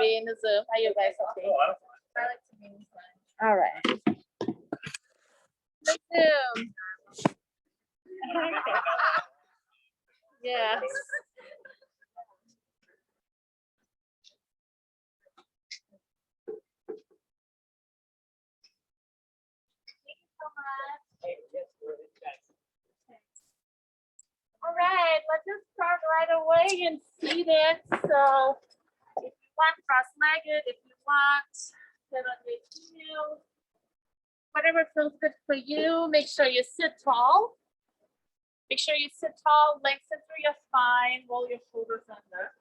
be in the Zoom. Are you guys okay? I like to be in the Zoom. All right. The Zoom. Yes. All right, let's just start right away and see it. So if you want cross-legged, if you want sit on your heels, whatever feels good for you, make sure you sit tall. Make sure you sit tall, lengthen through your spine, roll your shoulders under.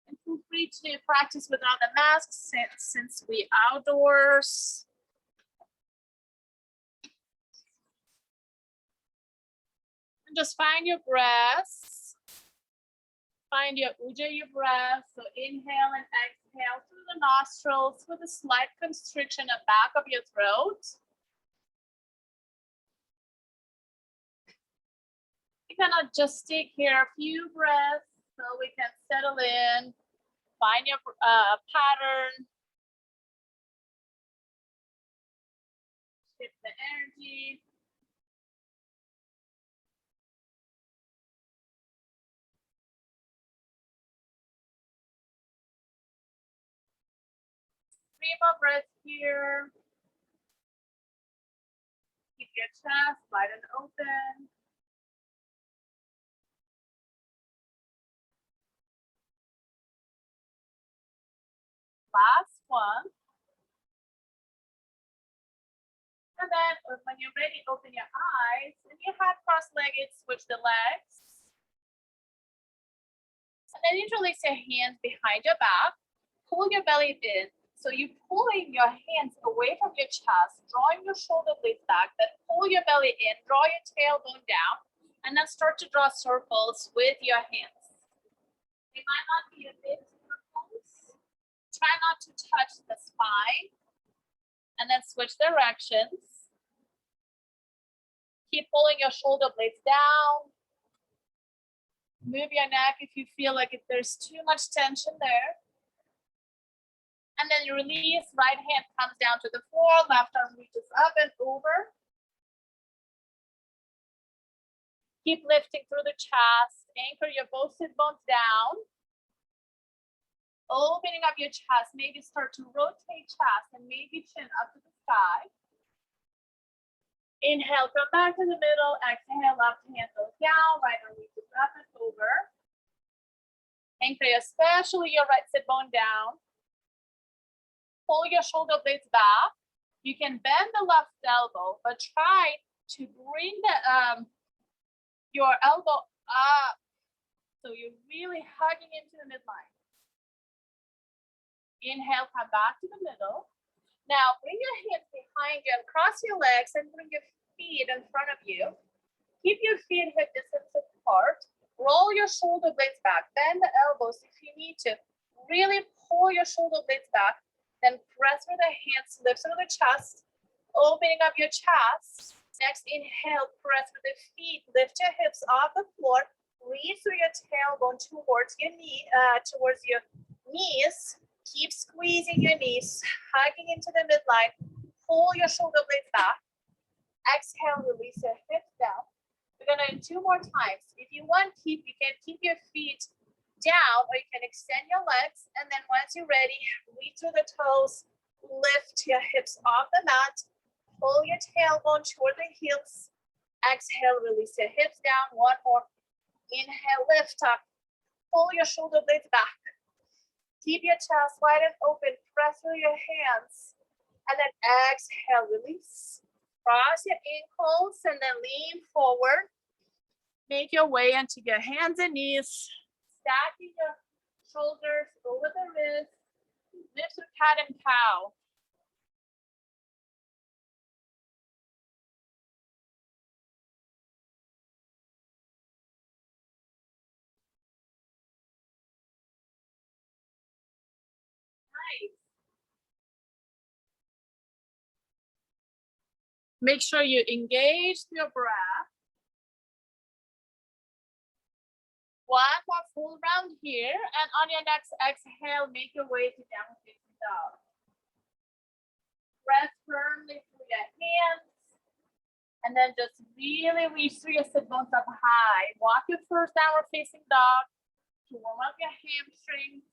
And feel free to practice without the mask since we outdoors. And just find your breaths. Find your ujjayi breath. So inhale and exhale through the nostrils with a slight constriction at the back of your throat. You cannot just stick here a few breaths so we can settle in. Find your pattern. Shift the energy. Three more breaths here. Keep your chest wide and open. Last one. And then when you're ready, open your eyes. And you have cross-legged, switch the legs. And then interlace your hands behind your back. Pull your belly in. So you're pulling your hands away from your chest, drawing your shoulder blades back, then pull your belly in, draw your tailbone down, and then start to draw circles with your hands. They might not be a big circles. Try not to touch the spine, and then switch directions. Keep pulling your shoulder blades down. Move your neck if you feel like there's too much tension there. And then you release, right hand comes down to the floor, left arm reaches up and over. Keep lifting through the chest, anchor your both sit bones down. Opening up your chest, maybe start to rotate chest and maybe chin up to the sky. Inhale, come back to the middle, exhale, left hand goes down, right arm reaches up and over. Anchor especially your right sit bone down. Pull your shoulder blades back. You can bend the left elbow, but try to bring your elbow up. So you're really hugging into the midline. Inhale, come back to the middle. Now bring your hands behind you and cross your legs and bring your feet in front of you. Keep your feet hip distance apart. Roll your shoulder blades back. Bend the elbows if you need to. Really pull your shoulder blades back. Then press with the hands, lift through the chest, opening up your chest. Next, inhale, press with the feet, lift your hips off the floor, reach through your tailbone towards your knee, towards your knees. Keep squeezing your knees, hugging into the midline. Pull your shoulder blades back. Exhale, release your hips down. We're gonna do 2 more times. If you want, you can keep your feet down, or you can extend your legs, and then once you're ready, reach through the toes, lift your hips off the mat, pull your tailbone toward the heels, exhale, release your hips down, 1 more, inhale, lift up, pull your shoulder blades back, keep your chest wide and open, press through your hands, and then exhale, release, cross your ankles, and then lean forward, make your way into your hands and knees, stacking your shoulders over the wrists, lift to cat and cow. Nice. Make sure you engage your breath. One more full round here. And on your next exhale, make your way to downward facing dog. Press firmly through your hands. And then just really reach through your sit bones up high. Walk your first downward facing dog to warm up your hamstrings.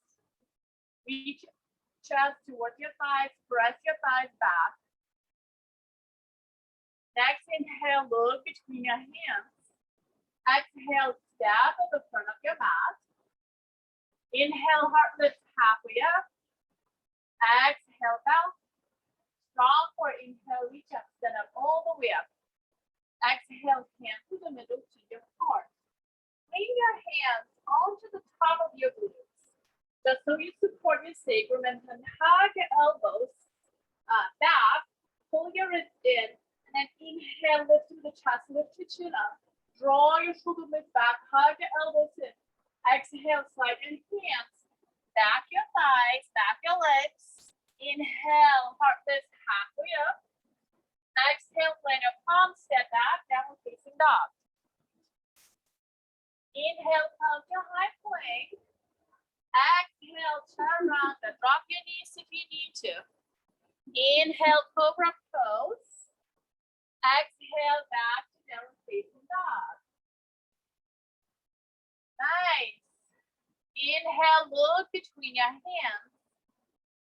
Reach your chest towards your thighs. Press your thighs back. Next, inhale, look between your hands. Exhale, step at the front of your mat. Inhale, heart lifts halfway up. Exhale, bow. Strong core, inhale, reach up, stand up all the way up. Exhale, hands to the middle to your heart. Bring your hands onto the top of your glutes, just so you support your sacrum, and then hug your elbows back, pull your wrists in, and then inhale, lift through the chest, lift your chin up, draw your shoulder blades back, hug your elbows in. Exhale, slide your hands, back your thighs, back your legs. Inhale, heart lifts halfway up. Exhale, plant your palms, step back, downward facing dog. Inhale, come to high plank. Exhale, turn around and drop your knees if you need to. Inhale, cobra pose. Exhale, back to downward facing dog. Nice. Inhale, look between your hands.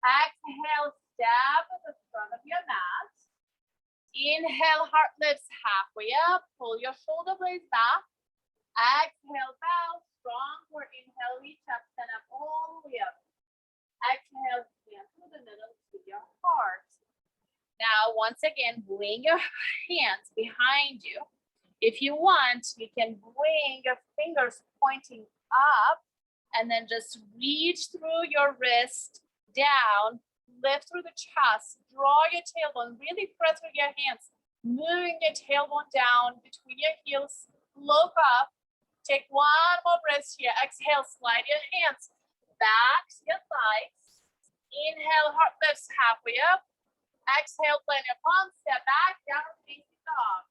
Exhale, step at the front of your mat. Inhale, heart lifts halfway up. Pull your shoulder blades back. Exhale, bow. Strong core. Inhale, reach up, stand up all the way up. Exhale, stand through the middle to your heart. Now, once again, bring your hands behind you. If you want, you can bring your fingers pointing up and then just reach through your wrist down, lift through the chest, draw your tailbone, really press with your hands, moving your tailbone down between your heels, look up, take one more breath here, exhale, slide your hands back to your thighs, inhale, heart lifts halfway up, exhale, plant your palms, step back, downward facing dog.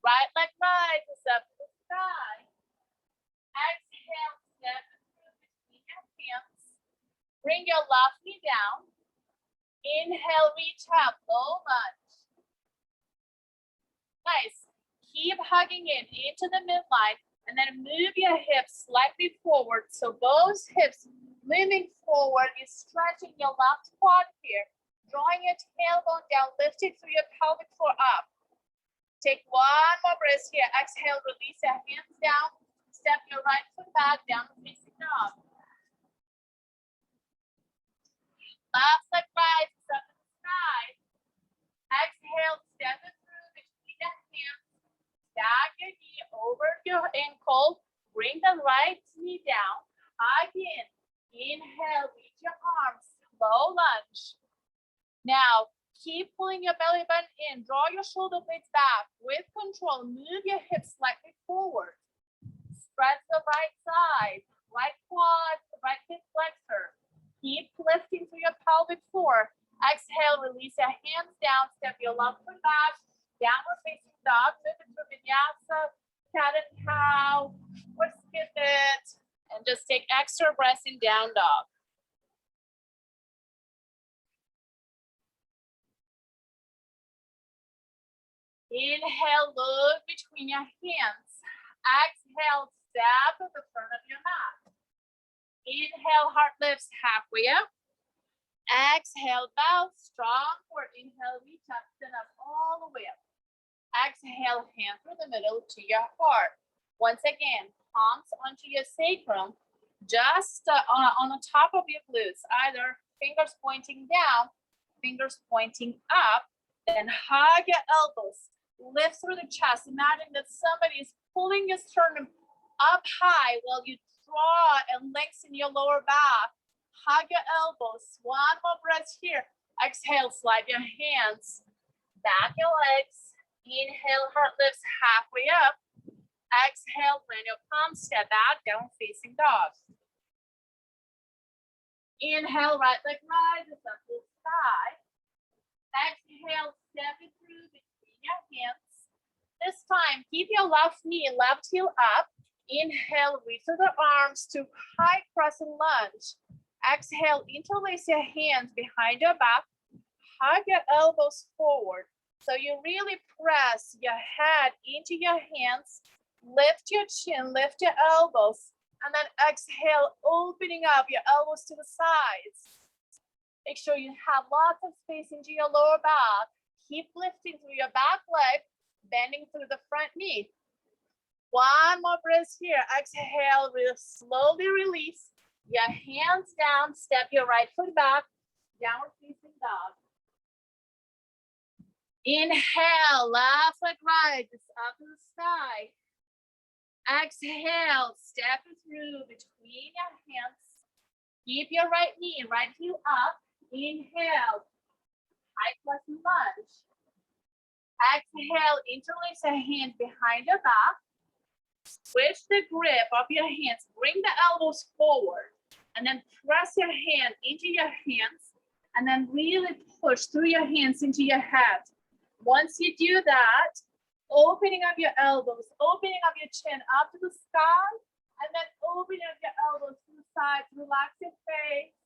Right leg rises up to the sky, exhale, step hands. Bring your left knee down. Inhale, reach up, low lunge. Nice. Keep hugging into the midline, and then move your hips slightly forward. So those hips moving forward is stretching your left quad here. Drawing your tailbone down, lifting through your pelvic floor up. Take one more breath here. Exhale, release your hands down. Step your right foot back, down facing dog. Left leg rises up to the sky. Exhale, step it through between the hands. Stack your knee over your ankle. Bring the right knee down. Hug in. Inhale, reach your arms. Low lunge. Now, keep pulling your belly button in. Draw your shoulder blades back. With control, move your hips slightly forward. Stretch the right side. Right quad, right hip flexor. Keep lifting through your pelvic floor. Exhale, release your hands down. Step your left foot back. Downward facing dog. Move into vinyasa, cat and cow, or skip it. And just take extra breaths in down dog. Inhale, look between your hands. Exhale, step at the front of your mat. Inhale, heart lifts halfway up. Exhale, bow, strong core. Inhale, reach up, stand up all the way up. Exhale, hand through the middle to your heart. Once again, palms onto your sacrum, just on the top of your glutes, either fingers pointing down, fingers pointing up, then hug your elbows, lift through the chest. Imagine that somebody is pulling your sternum up high while you draw and lengthen your lower back. Hug your elbows. One more breath here. Exhale, slide your hands back your legs. Inhale, heart lifts halfway up. Exhale, plant your palms, step back, down facing dog. Inhale, right leg rises up to the sky. Exhale, step it through between your hands. This time, keep your left knee and left heel up. Inhale, reach to the arms to high crescent lunge. Exhale, interlace your hands behind your back. Hug your elbows forward. So you really press your head into your hands. Lift your chin, lift your elbows. And then exhale, opening up your elbows to the sides. Make sure you have lots of space into your lower back. Keep lifting through your back leg, bending through the front knee. One more breath here. Exhale, slowly release. Your hands down, step your right foot back, downward facing dog. Inhale, left leg right, just up to the sky. Exhale, step it through between your hands. Keep your right knee and right heel up. Inhale, high crescent lunge. Exhale, interlace your hands behind your back. Switch the grip of your hands. Bring the elbows forward. And then press your hand into your hands. And then really push through your hands into your head. Once you do that, opening up your elbows, opening up your chin up to the sky. And then opening up your elbows to the sides. Relax your face.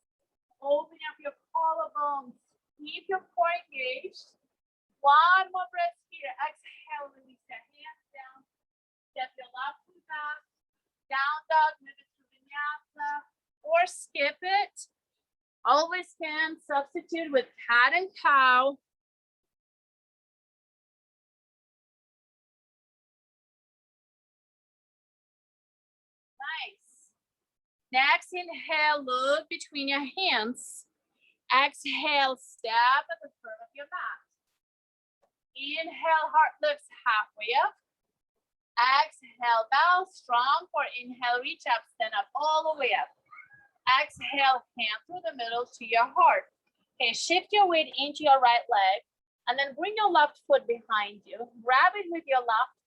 Open up your collarbones. Keep your core engaged. One more breath here. Exhale, release your hands down. Step your left foot back. Down dog, move it to vinyasa. Or skip it. Always can substitute with cat and cow. Nice. Next, inhale, look between your hands. Exhale, step at the front of your mat. Inhale, heart lifts halfway up. Exhale, bow strong. For inhale, reach up, stand up all the way up. Exhale, hand through the middle to your heart. Okay, shift your weight into your right leg. And then bring your left foot behind you. Grab it with your left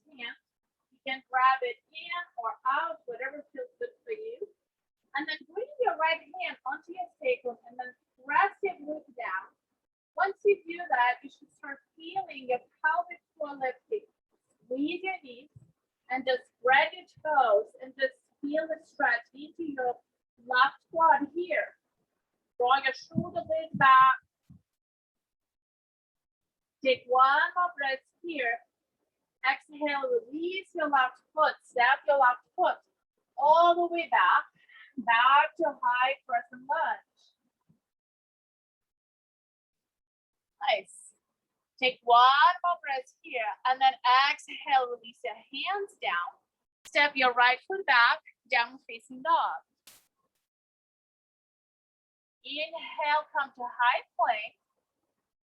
hand. You can grab it in or out, whatever feels good for you. And then bring your right hand onto your sacrum and then press your glute down. Once you do that, you should start feeling your pelvic floor lifting. Squeeze your knees and just spread your toes and just feel the stretch into your left quad here. Draw your shoulder blades back. Take one more breath here. Exhale, release your left foot. Step your left foot all the way back. Back to high crescent lunge. Nice. Take one more breath here and then exhale, release your hands down. Step your right foot back, down facing dog. Inhale, come to high plank.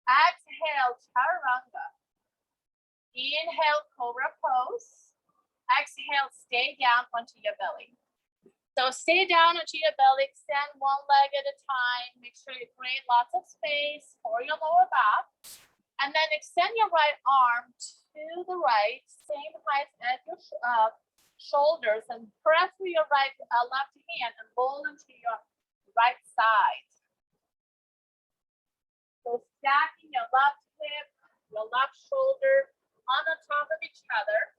Exhale, chaturanga. Inhale, cobra pose. Exhale, stay down onto your belly. So stay down onto your belly, extend one leg at a time. Make sure you create lots of space for your lower back. And then extend your right arm to the right, same height as your shoulders, and press through your left hand and roll into your right side. So stacking your left hip, your left shoulder on the top of each other.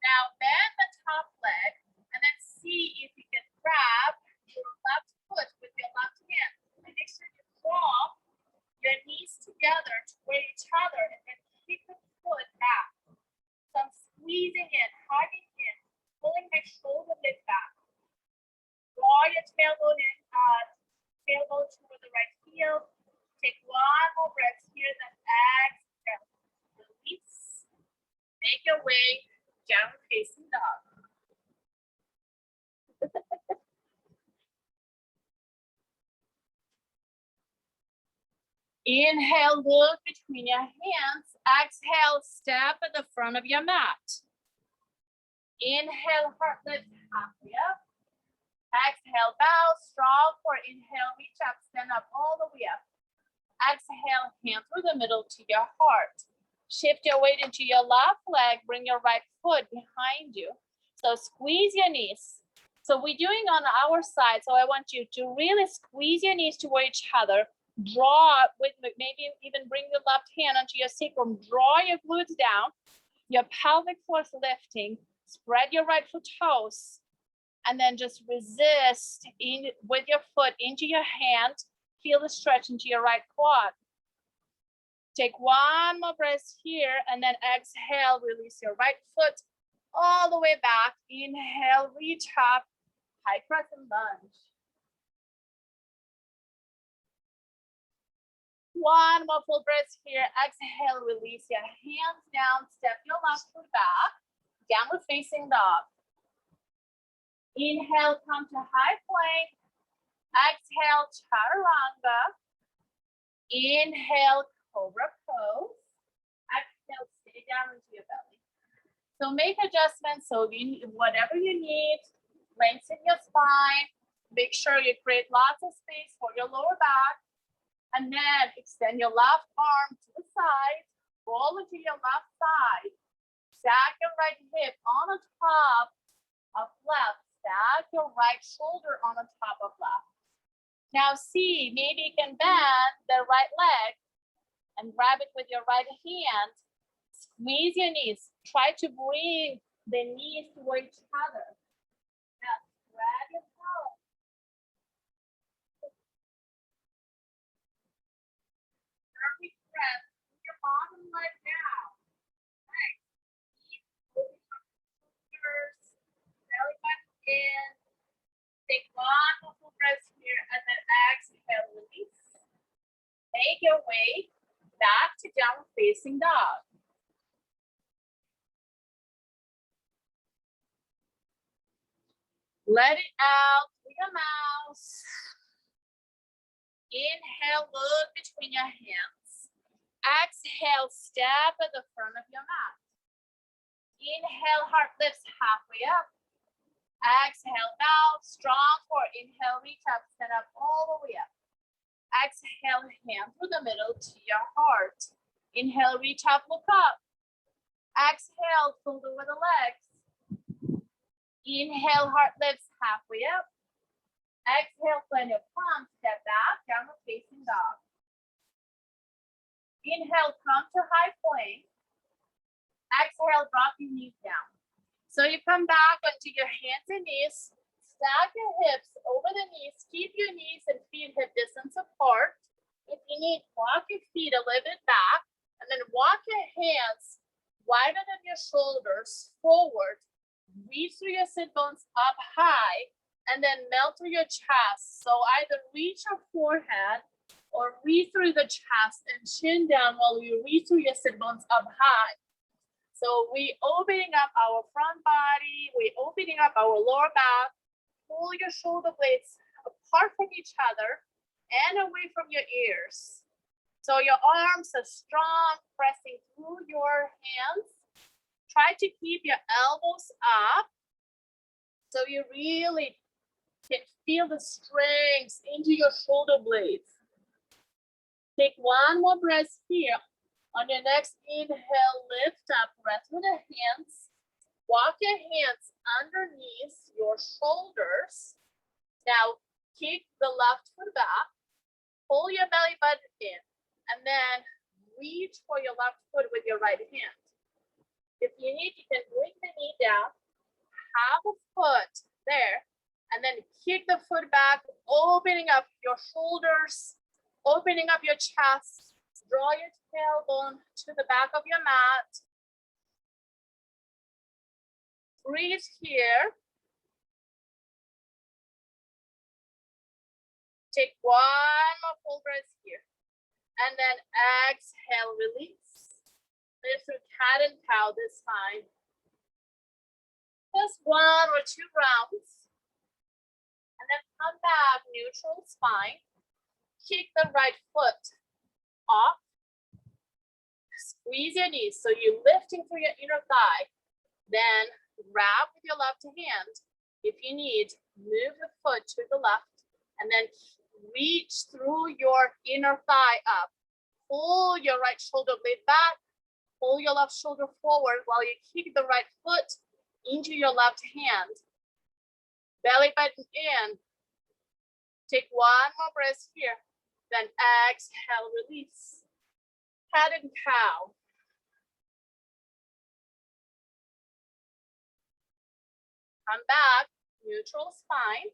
Now bend the top leg and then see if you can grab your left foot with your left hand. And make sure you draw your knees together toward each other and then kick the foot back. So I'm squeezing in, hugging in, pulling my shoulder blade back. Draw your tailbone in, tailbone toward the right heel. Take one more breath here, then exhale. Release. Make your way down facing dog. Inhale, look between your hands. Exhale, step at the front of your mat. Inhale, heart lift halfway up. Exhale, bow strong. For inhale, reach up, stand up all the way up. Exhale, hand through the middle to your heart. Shift your weight into your left leg. Bring your right foot behind you. So squeeze your knees. So we're doing on our side. So I want you to really squeeze your knees toward each other. Draw with, maybe even bring the left hand onto your sacrum. Draw your glutes down, your pelvic floor is lifting. Spread your right foot toes, and then just resist in with your foot into your hand. Feel the stretch into your right quad. Take one more breath here, and then exhale, release your right foot all the way back. Inhale, reach up, high crescent lunge. One more full breath here. Exhale, release your hands down, step your left foot back, downward facing dog. Inhale, come to high plank. Exhale, chaturanga. Inhale, cobra pose. Exhale, stay down into your belly. So make adjustments. So whatever you need, lengthen your spine. Make sure you create lots of space for your lower back. And then extend your left arm to the side. Roll into your left side. Stack your right hip on the top of left. Stack your right shoulder on the top of left. Now see, maybe you can bend the right leg and grab it with your right hand. Squeeze your knees. Try to bring the knees toward each other. Now grab your toes. Perfect breath. Put your bottom leg down. Nice. Keep moving your shoulders. Belly button in. Take one more full breath here, and then exhale, release. Make your way back to downward facing dog. Let it out through your mouth. Inhale, look between your hands. Exhale, step at the front of your mat. Inhale, heart lifts halfway up. Exhale, bow, strong core. Inhale, reach up, stand up all the way up. Exhale, hand through the middle to your heart. Inhale, reach up, look up. Exhale, fold over the legs. Inhale, heart lifts halfway up. Exhale, plant your palms, step back, downward facing dog. Inhale, come to high plank. Exhale, drop your knees down. So you come back onto your hands and knees, stack your hips over the knees, keep your knees and feet hip distance apart. If you need, walk your feet a little bit back, and then walk your hands wider than your shoulders forward. Reach through your sit bones up high, and then melt through your chest. So either reach your forehead or reach through the chest and chin down while you reach through your sit bones up high. So we opening up our front body, we opening up our lower back. Pull your shoulder blades apart from each other and away from your ears. So your arms are strong, pressing through your hands. Try to keep your elbows up so you really can feel the strength into your shoulder blades. Take one more breath here. On your next inhale, lift up, rest with the hands. Walk your hands underneath your shoulders. Now, kick the left foot back. Pull your belly button in. And then reach for your left foot with your right hand. If you need, you can bring the knee down. Have a foot there. And then kick the foot back, opening up your shoulders, opening up your chest. Draw your tailbone to the back of your mat. Breathe here. Take one more full breath here. And then exhale, release. Lift through cat and cow this time. Just 1 or 2 rounds. And then come back, neutral spine. Kick the right foot off. Squeeze your knees. So you're lifting through your inner thigh. Then grab with your left hand. If you need, move the foot to the left. And then reach through your inner thigh up. Pull your right shoulder blade back. Pull your left shoulder forward while you kick the right foot into your left hand. Belly button in. Take one more breath here. Then exhale, release. Cat and cow. Come back, neutral spine.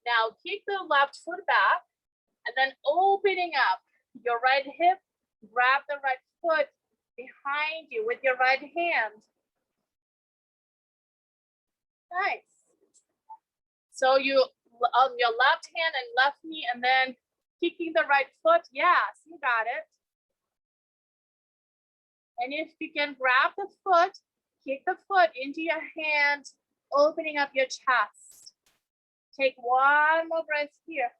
Now kick the left foot back and then opening up your right hip, grab the right foot behind you with your right hand. Nice. So you on your left hand and left knee and then kicking the right foot. Yes, you got it. And if you can grab the foot, kick the foot into your hand, opening up your chest. Take one more breath here.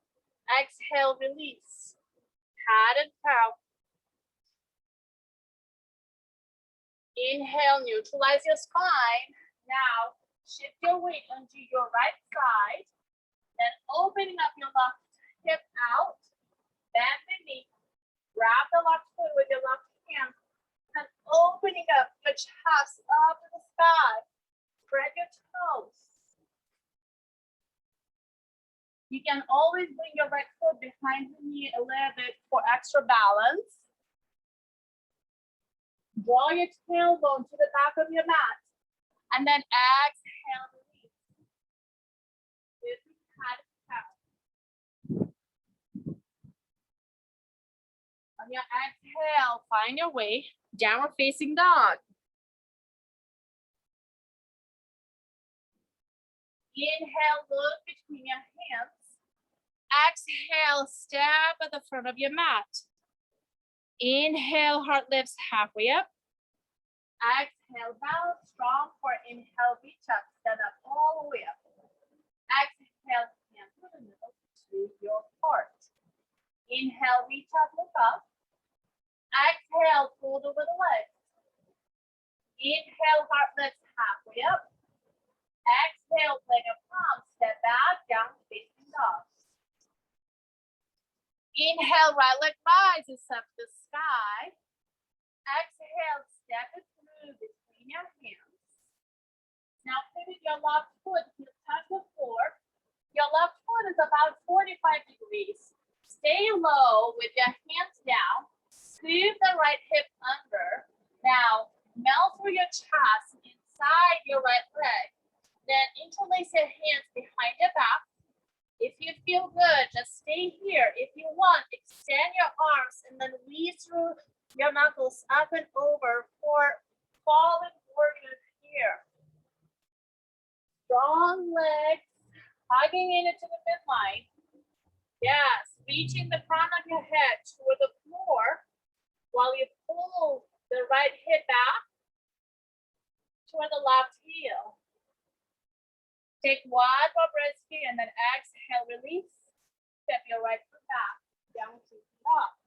Exhale, release. Cat and cow. Inhale, neutralize your spine. Now, shift your weight onto your right side. Then opening up your left hip out. Bend the knee. Grab the left foot with your left hand. And opening up your chest up to the sky. Spread your toes. You can always bring your right foot behind the knee a little bit for extra balance. Draw your tailbone to the back of your mat. And then exhale, release. This is cat and cow. On your exhale, find your way, downward facing dog. Inhale, look between your hands. Exhale, step at the front of your mat. Inhale, heart lifts halfway up. Exhale, bow, strong for inhale, reach up, stand up all the way up. Exhale, hand to the middle to your heart. Inhale, reach up, look up. Exhale, fold over the legs. Inhale, heart lifts halfway up. Exhale, plank of palms, step back, down facing dog. Inhale, right leg rises up to the sky. Exhale, step it through between your hands. Now pivot your left foot to touch the floor. Your left foot is about 45 degrees. Stay low with your hands down. Scoop the right hip under. Now, melt through your chest inside your right leg. Then interlace your hands behind your back. If you feel good, just stay here. If you want, extend your arms and then weave through your knuckles up and over for fallen warrior here. Strong legs, hugging in into the midline. Yes, reaching the crown of your head toward the floor while you pull the right hip back toward the left heel. Take one more breath here and then exhale, release. Step your right foot back, down to the up.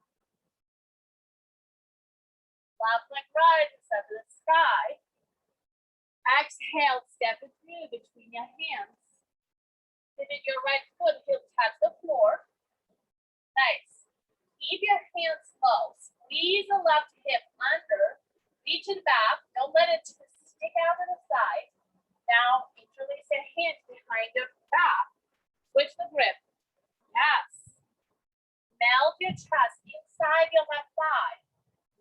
Left leg rises up to the sky. Exhale, step it through between your hands. Pivot your right foot, heel touch the floor. Nice. Keep your hands low. Squeeze the left hip under. Reach it back. Don't let it stick out to the side. Now, interlace your hands behind your back. Switch the grip. Yes. Melt your chest inside your left thigh.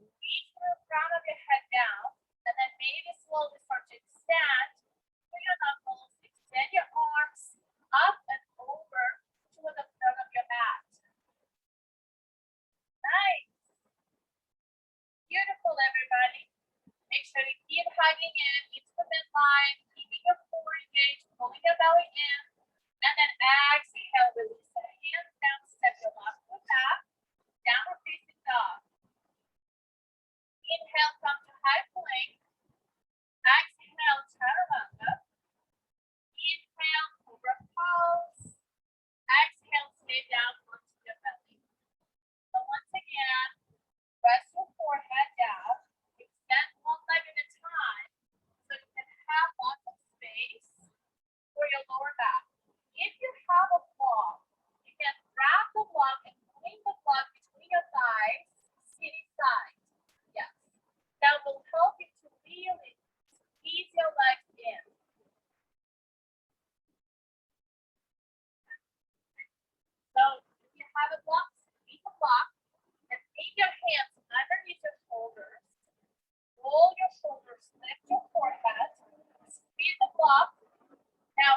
Reach through the crown of your head down, and then maybe slowly start to extend through your knuckles. Extend your arms up and over to the front of your mat. Nice. Beautiful, everybody. Make sure you keep hugging in into the midline, keeping your core engaged, pulling your belly in, and then exhale, release the hands down, step your left foot back, downward facing dog. Inhale, come to high plank. Exhale, chaturanga. Inhale, cobra pose. Exhale, stay down onto your belly. So once again, press your forehead down. Extend one leg at a time so you can have lots of space for your lower back. If you have a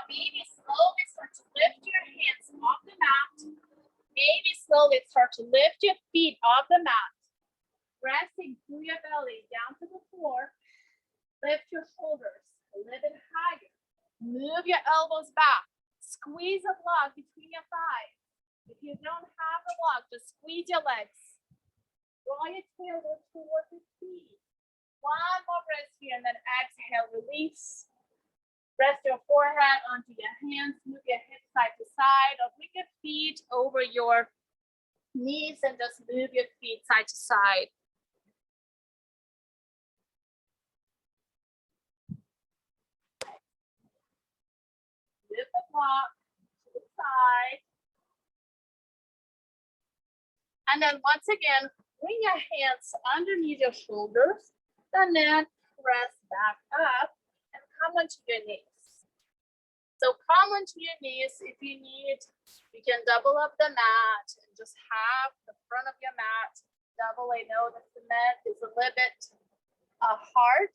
maybe slowly start to lift your hands off the mat. Maybe slowly start to lift your feet off the mat. Pressing through your belly down to the floor. Lift your shoulders a little bit higher. Move your elbows back. Squeeze a block between your thighs. If you don't have a block, just squeeze your legs. Draw your tailbone towards the feet. One more breath here and then exhale, release. Rest your forehead onto your hands, move your hips side to side, or bring your feet over your knees and just move your feet side to side. Move the block to the side. And then once again, bring your hands underneath your shoulders, and then press back up and come onto your knees. So come onto your knees. If you need, you can double up the mat and just have the front of your mat double. I know the cement is a little bit hard.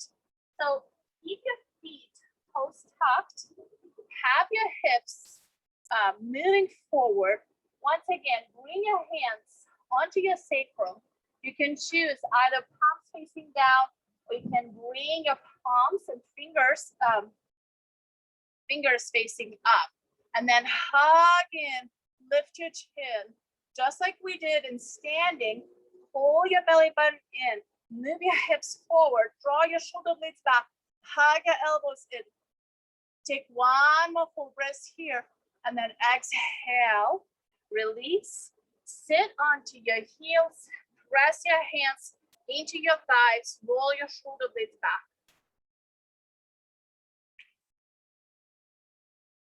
So keep your feet toes tucked. Have your hips moving forward. Once again, bring your hands onto your sacrum. You can choose either palms facing down, or you can bring your palms and fingers facing up, and then hug in, lift your chin, just like we did in standing. Pull your belly button in, move your hips forward, draw your shoulder blades back, hug your elbows in. Take one more full breath here, and then exhale, release, sit onto your heels, press your hands into your thighs, roll your shoulder blades back.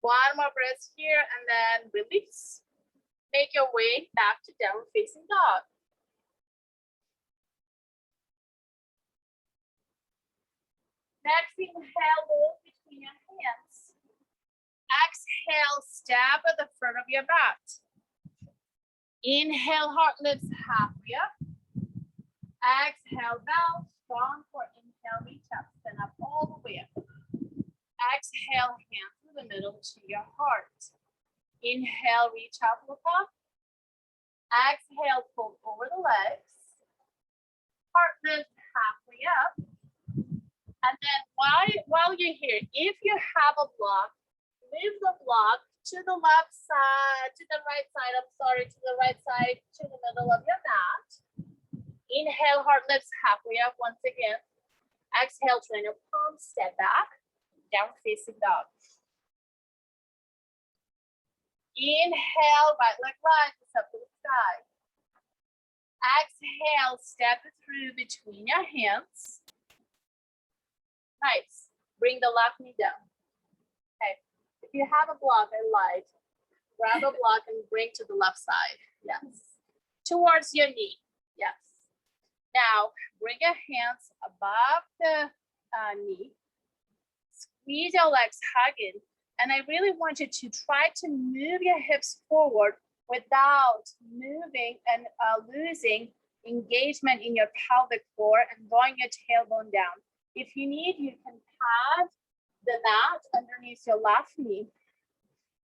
One more breath here and then release. Make your way back to downward facing dog. Next, inhale, roll between your hands. Exhale, step at the front of your mat. Inhale, heart lifts halfway up. Exhale, bow, strong core. Inhale, reach up, stand up all the way up. Exhale, hands to the middle to your heart. Inhale, reach up, look up. Exhale, fold over the legs. Heart lift halfway up. And then while you're here, if you have a block, move the block to the left side, to the right side, to the right side, to the middle of your mat. Inhale, heart lifts halfway up once again. Exhale, turn your palms, step back, down facing dog. Inhale, right leg rises up to the sky. Exhale, step it through between your hands. Nice. Bring the left knee down. Okay. If you have a block, I lied. Grab a block and bring to the left side. Yes. Towards your knee. Yes. Now, bring your hands above the knee. Squeeze your legs, hug in. And I really want you to try to move your hips forward without moving and losing engagement in your pelvic floor and drawing your tailbone down. If you need, you can pad the mat underneath your left knee.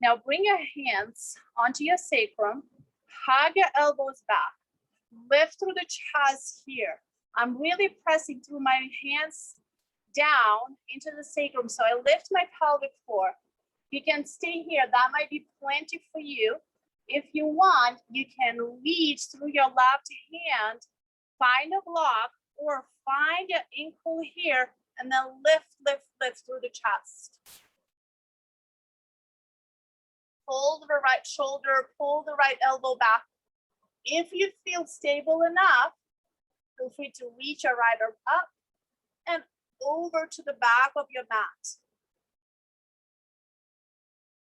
Now bring your hands onto your sacrum, hug your elbows back, lift through the chest here. I'm really pressing through my hands down into the sacrum, so I lift my pelvic floor. You can stay here, that might be plenty for you. If you want, you can reach through your left hand, find a block, or find your ankle here, and then lift through the chest. Pull the right shoulder, pull the right elbow back. If you feel stable enough, feel free to reach your right arm up and over to the back of your mat.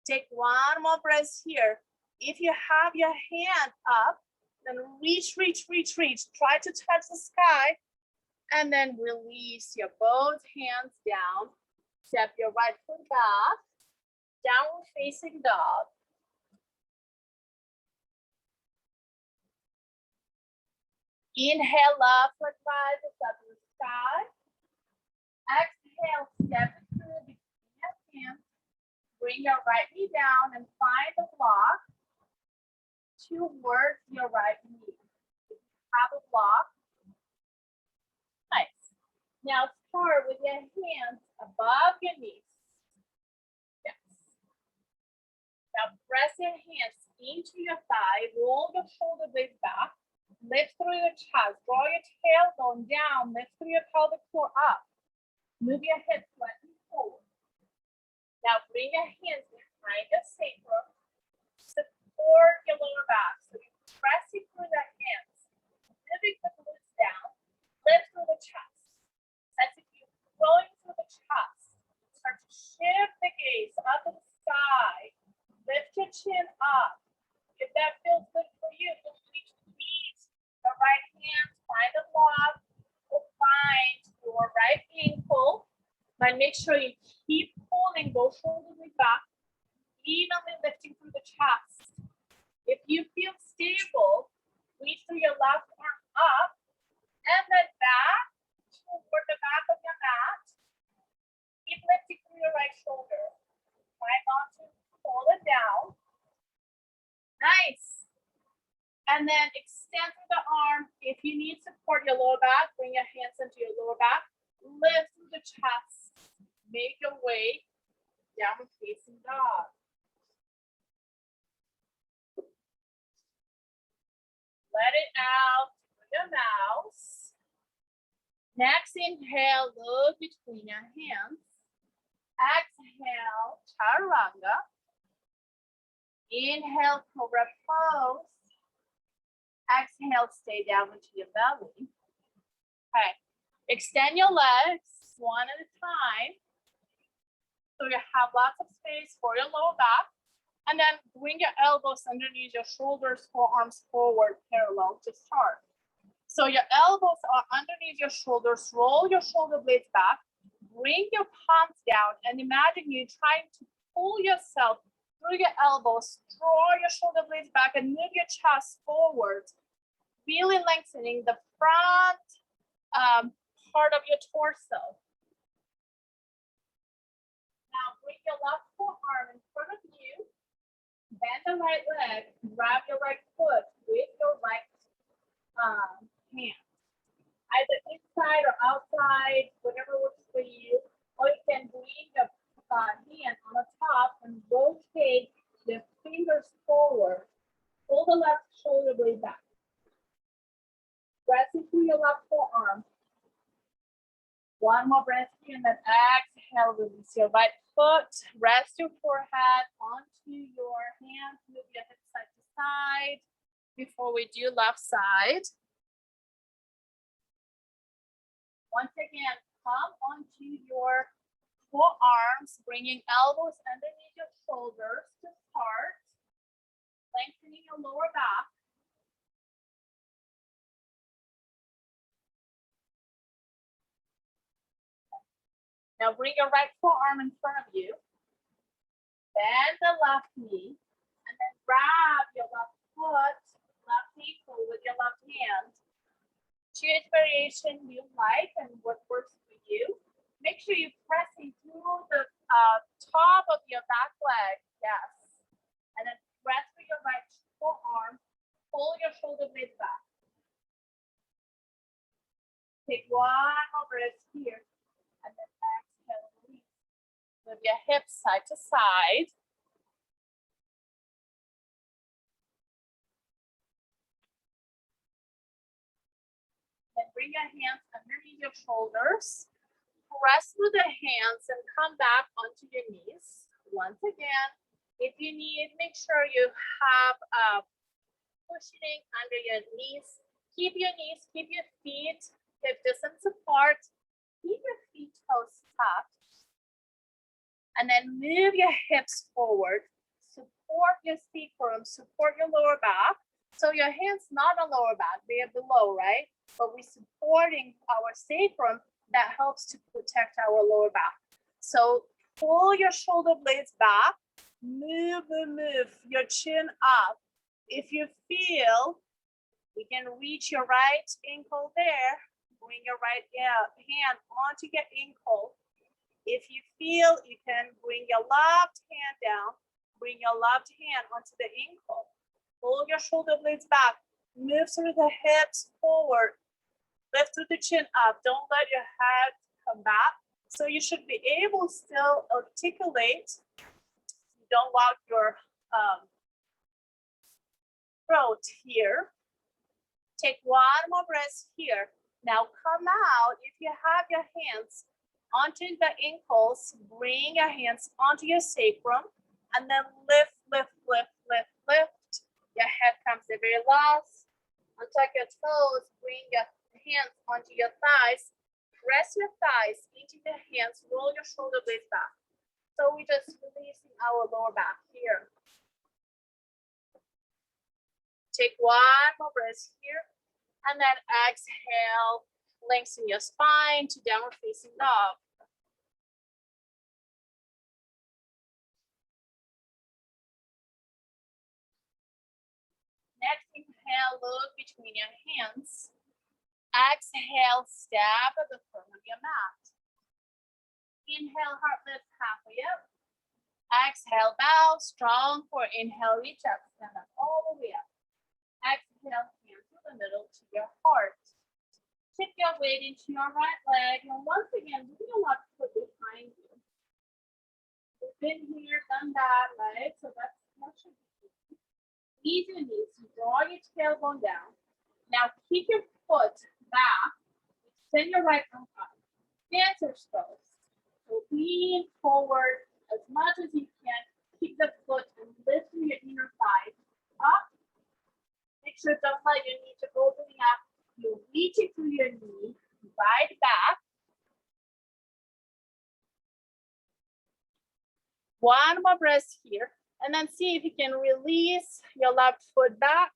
Take one more breath here. If you have your hand up, then reach. Try to touch the sky, and then release your both hands down. Step your right foot back, downward facing dog. Inhale, left foot rises up to the sky. Exhale, step it through between your hands. Bring your right knee down and find a block towards your right knee. Have a block. Nice. Now start with your hands above your knees. Yes. Now press your hands into your thigh. Roll your shoulder blades back. Lift through your chest. Draw your tailbone down. Lift through your pelvic floor up. Move your hips slightly forward. Now bring your hands behind the sacrum. Support your lower back. So you're pressing through the hands, moving the glutes down, lift through the chest. As if you're flowing through the chest. Start to shift the gaze up to the side. Lift your chin up. If that feels good for you, don't reach the knees. The right hand, find a block, or find your right ankle. But make sure you keep pulling those shoulders back, evenly lifting through the chest. If you feel stable, reach through your left arm up and then back toward the back of your mat. Keep lifting through your right shoulder. Try not to pull it down. Nice. And then extend through the arm. If you need support your lower back, bring your hands into your lower back. Lift through the chest. Make your way down facing dog. Let it out through your mouth. Next inhale, look between your hands. Exhale, chaturanga. Inhale, cobra pose. Exhale, stay down into your belly. Okay, extend your legs one at a time. So you have lots of space for your lower back. And then bring your elbows underneath your shoulders, forearms forward, parallel to start. So your elbows are underneath your shoulders. Roll your shoulder blades back. Bring your palms down and imagine you trying to pull yourself through your elbows. Draw your shoulder blades back and move your chest forward. Really lengthening the front part of your torso. Now bring your left forearm in front of you. Bend the right leg. Grab your right foot with your right hand. Either inside or outside, whatever works for you. Or you can bring your hand on the top and rotate the fingers forward. Pull the left shoulder blade back. Press into your left forearm. One more breath here and then exhale, release your right foot. Rest your forehead onto your hands. Move your hips side to side. Before we do left side. Once again, come onto your forearms, bringing elbows underneath your shoulders to start. Lengthening your lower back. Now bring your right forearm in front of you. Bend the left knee. And then grab your left foot, left ankle with your left hand. Choose variation you like and what works for you. Make sure you're pressing through the top of your back leg. Yes. And then press with your right forearm. Pull your shoulder blades back. Take one more breath here. And then exhale, release. Move your hips side to side. Then bring your hands underneath your shoulders. Press through the hands and come back onto your knees. Once again, if you need, make sure you have cushioning under your knees. Keep your knees, keep your feet hip distance apart. Keep your feet toes tucked. And then move your hips forward. Support your sacrum, support your lower back. So your hands not on lower back, they are below, right? But we're supporting our sacrum. That helps to protect our lower back. So pull your shoulder blades back. Move, move, move your chin up. If you feel, you can reach your right ankle there. Bring your right hand onto your ankle. If you feel, you can bring your left hand down, bring your left hand onto the ankle. Pull your shoulder blades back, move through the hips forward, lift through the chin up. Don't let your head come back. So you should be able to still articulate. Don't lock your throat here. Take one more breath here. Now come out. If you have your hands onto the ankles, bring your hands onto your sacrum and then lift, lift, lift, lift, lift. Your head comes to the very last. Untuck your toes, bring your hands onto your thighs. Press your thighs into the hands, roll your shoulder blades back. So we're just releasing our lower back here. Take one more breath here. And then exhale, lengthen your spine to downward facing dog. Next, inhale, look between your hands. Exhale, step at the front of your mat. Inhale, heart lift halfway up. Exhale, bow, strong core. Inhale, reach up, stand up all the way up. Exhale, hands to the middle to your heart. Shift your weight into your right leg. And once again, bring your left foot behind you. We've been here, done that, right? So that should be easy. Knees and knees. You draw your tailbone down. Now keep your foot back. Extend your right arm up. Dancer's pose. So lean forward as much as you can. Keep the foot and lift through your inner thigh up. Make sure don't let your knee to opening up. You reach it through your knee, right back. One more breath here. And then see if you can release your left foot back.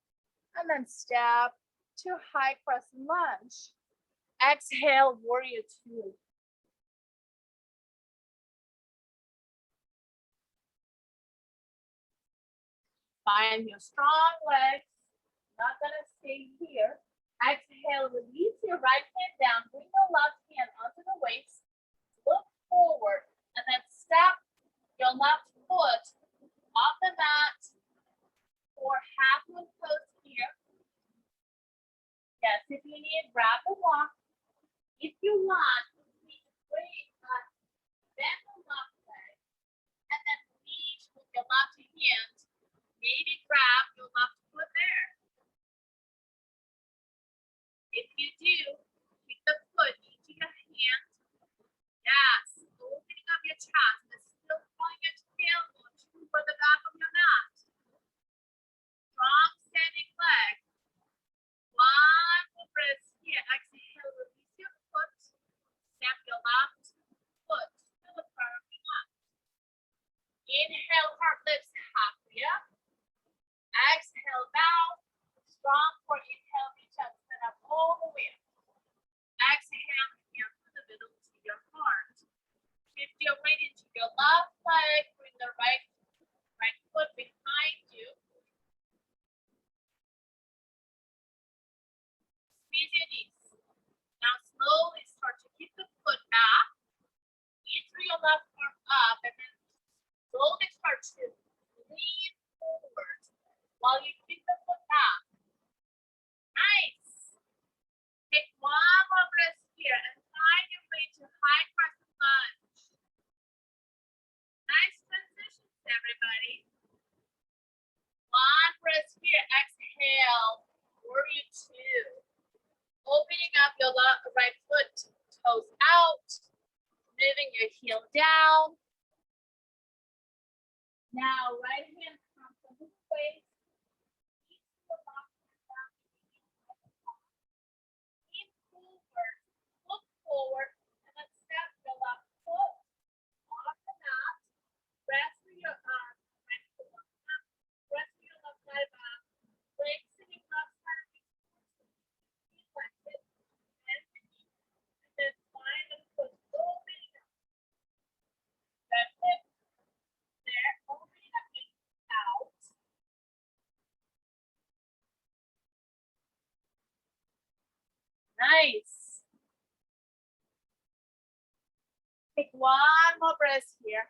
And then step to high crescent lunge. Exhale, warrior two. Find your strong legs. Not gonna stay here. Exhale, release your right hand down. Bring your left hand onto the waist. Look forward and then step your left foot off the mat for half moon pose here. Yes, if you need, grab the walk. If you want, please bend the left leg and then reach with your left hand. Maybe grab your left foot there. If you do, keep the foot into your hand. Yes, opening up your chest, but still pulling your tailbone for the back of your mat. Strong standing leg. One more breath here. Exhale, release your foot. Step your left foot to the front of your mat. Inhale, heart lifts halfway up. Exhale, bow. Strong core. Inhale, reach up, stand up all the way up. Exhale, hands to the middle to your heart. Shift your weight into your left leg. Bring the right foot behind you. Squeeze your knees. Now slowly start to keep the foot back. Reach through your left arm up and then slowly start to lean forward while you keep the foot back. Nice. Take one more breath here and find your way to high crescent lunge. Nice transitions, everybody. One breath here. Exhale. Warrior two. Opening up your right foot, toes out. Moving your heel down. Now, right hand comes to the waist. Look forward, and then step your left foot off the mat. Rest your arm, rest your left side back. Lengthening left side flexed, and then find the foot opening up. That's it. There, opening up and out. Nice. Take one more breath here.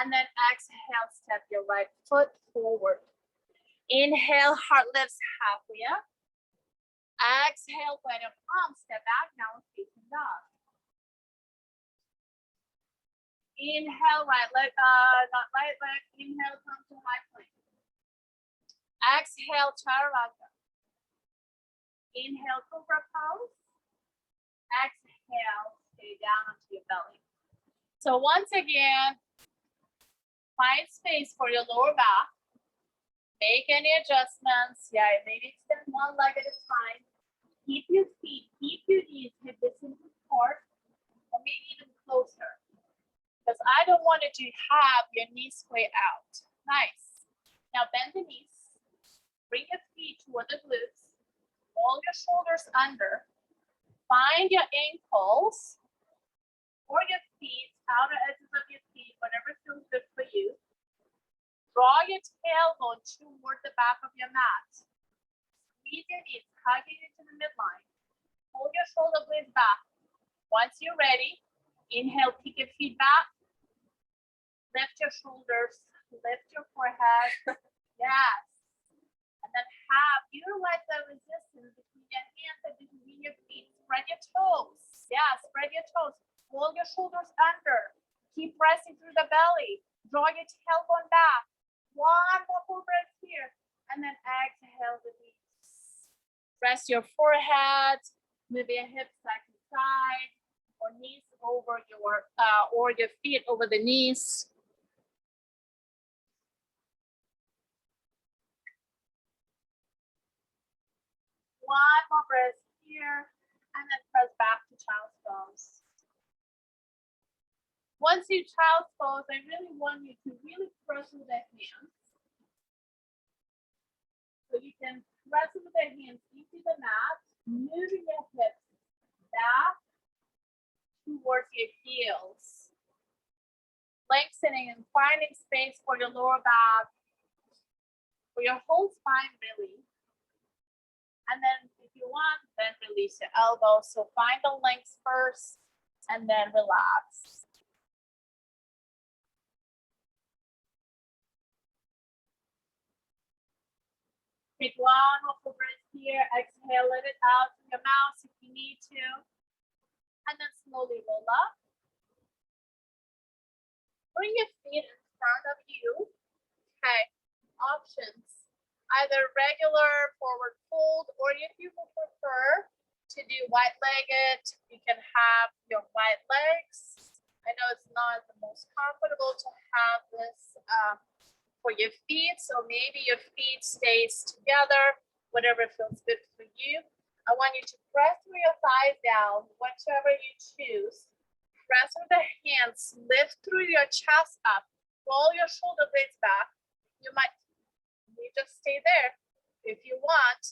And then exhale, step your right foot forward. Inhale, heart lifts halfway up. Exhale, when your palms step back, now facing dog. Inhale, right leg, not right leg. Inhale, come to high plank. Exhale, chaturanga. Inhale, cobra pose. Exhale, stay down onto your belly. So once again, find space for your lower back. Make any adjustments. Yeah, maybe extend one leg at a time. Keep your feet, keep your knees hip distance apart, or maybe even closer. Because I don't want you to have your knees way out. Nice. Now bend the knees. Bring your feet toward the glutes. Roll your shoulders under. Find your ankles or your feet, outer edges of your feet, whatever feels good for you. Draw your tailbone toward the back of your mat. Squeeze your knees, hugging into the midline. Hold your shoulder blades back. Once you're ready, inhale, kick your feet back. Lift your shoulders, lift your forehead. Yes. And then utilize that resistance between your hands and between your feet. Spread your toes. Yeah, spread your toes. Roll your shoulders under. Keep pressing through the belly. Draw your tailbone back. One more full breath here. And then exhale, release. Press your forehead. Move your hips side to side. Or knees over or your feet over the knees. One more breath here, and then press back to child's pose. Once you child's pose, I really want you to really press with the hands. So you can press with the hands into the mat, moving your hips back towards your heels. Lengthening and finding space for your lower back, for your whole spine really. And then if you want, then release your elbows. So find the length first and then relax. Take one more full breath here. Exhale, let it out through your mouth if you need to. And then slowly roll up. Bring your feet in front of you. Okay, options. Either regular forward fold, or if you would prefer to do wide-legged, you can have your wide legs. I know it's not the most comfortable to have this for your feet, so maybe your feet stays together, whatever feels good for you. I want you to press through your thighs down, whichever you choose. Press with the hands, lift through your chest up, roll your shoulder blades back. You just stay there. If you want,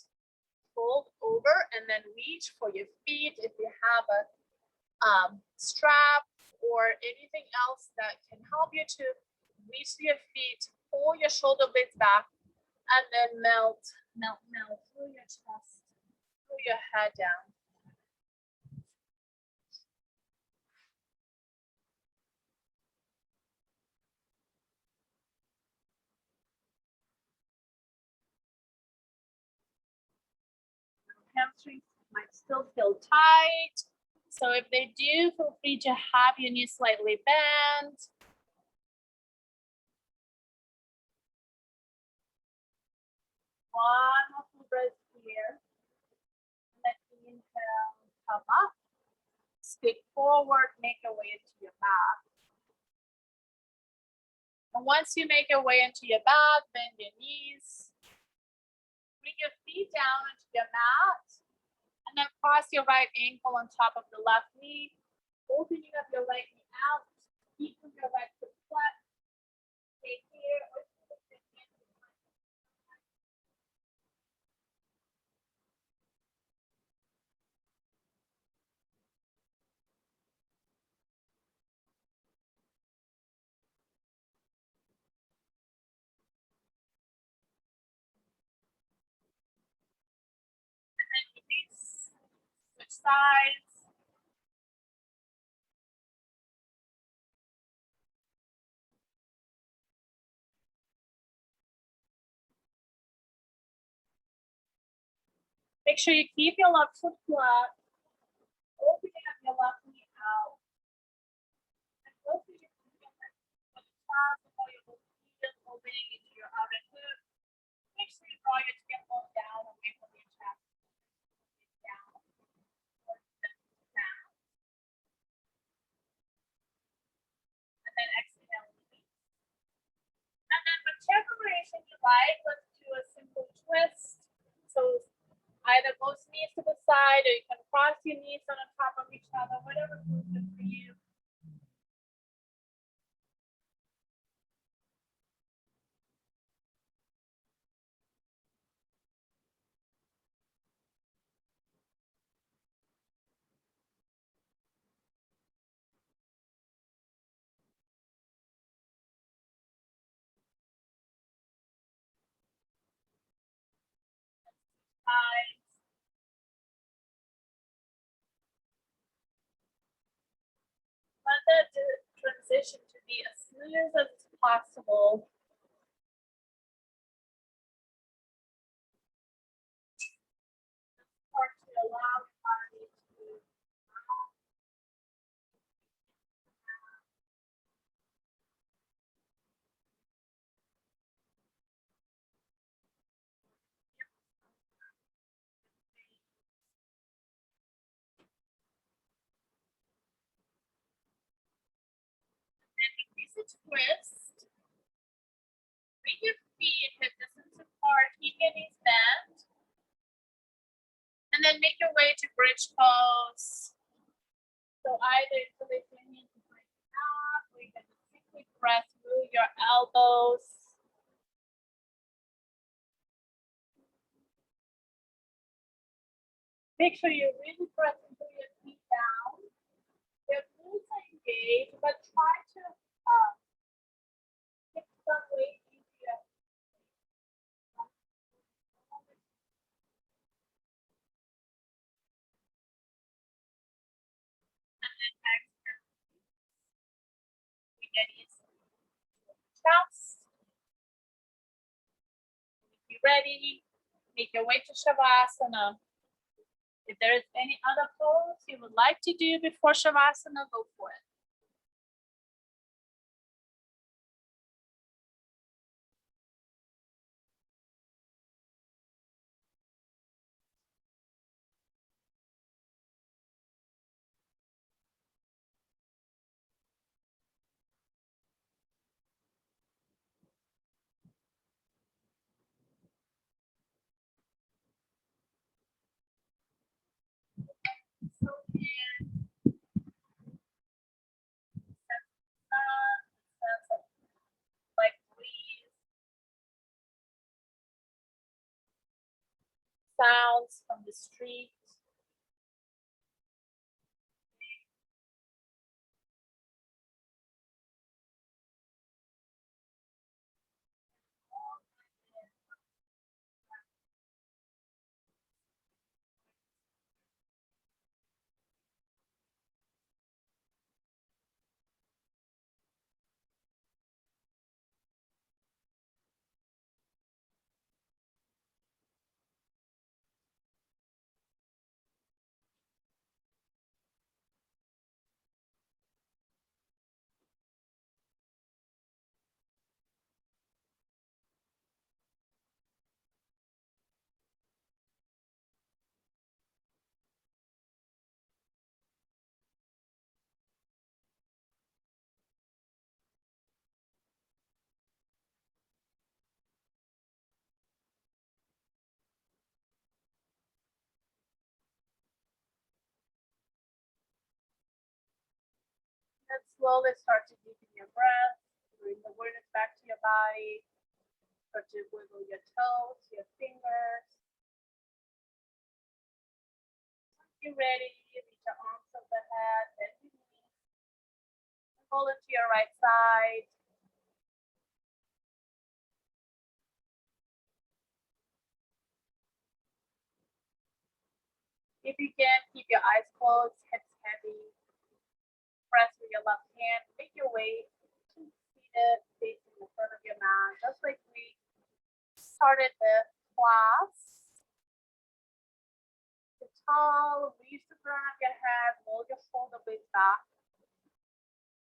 fold over and then reach for your feet. If you have a strap or anything else that can help you to reach to your feet, pull your shoulder blades back, and then melt through your chest, through your head down. Hamstrings might still feel tight. So if they do, feel free to have your knees slightly bent. One more full breath here. And then inhale, come up. Stick forward, make your way into your back. And once you make your way into your back, bend your knees. Bring your feet down into your mat. And then cross your right ankle on top of the left knee. Opening up your right knee out. Keeping your right foot flat. Stay here. And then release. Switch sides. Make sure you keep your left foot flat. Opening up your left knee out. And opening your feet on the top of your feet, opening into your outer hip. Make sure you draw your tailbone down away from your chest. Down. Down. And then exhale. And then whichever variation you like, let's do a simple twist. So either both knees to the side, or you can cross your knees on the top of each other, whatever feels good for you. Sides. Let the transition to be as smooth as possible. Or to allow your body to increase its twist. Bring your feet hip distance apart, keep your knees bent. And then make your way to bridge pose. So either interlace your hands behind your back, or you can just simply press through your elbows. Make sure you really press into your feet down. Your glutes are engaged, but try to get some weight into your and then exhale. We get easy. Chest. If you're ready, make your way to Shavasana. If there is any other pose you would like to do before Shavasana, go for it. So like breeze, sounds from the street. And slowly start to deepen your breath. Bring the awareness back to your body. Start to wiggle your toes, your fingers. Once you're ready, reach your arms overhead, bend your knees. Pull into your right side. If you can, keep your eyes closed, hips heavy. Press with your left hand. Make your way to seated, facing the front of your mat, just like we started the class. tall, reach the front of your head, roll your shoulder blades back.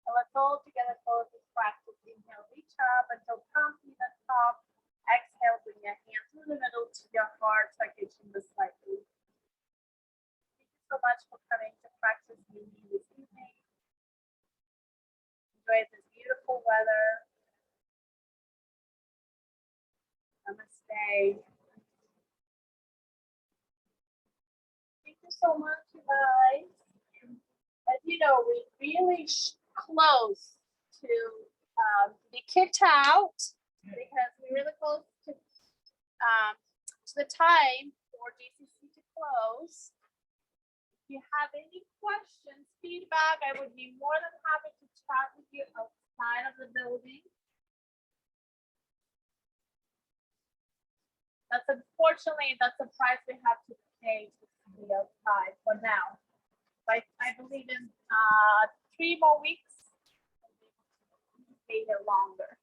And let's all together close this practice. Inhale, reach up until palms meet the top. Exhale, bring your hands to the middle to your heart, tuck your chin slightly. Thank you so much for coming to practice with me this evening. Enjoy this beautiful weather. Namaste. Thank you so much, you guys. As you know, we're really close to be kicked out because we're really close to the time for JCC to close. If you have any questions, feedback, I would be more than happy to chat with you outside of the building. Unfortunately, that's the price we have to pay to be outside for now. But I believe in 3 more weeks, stay here longer.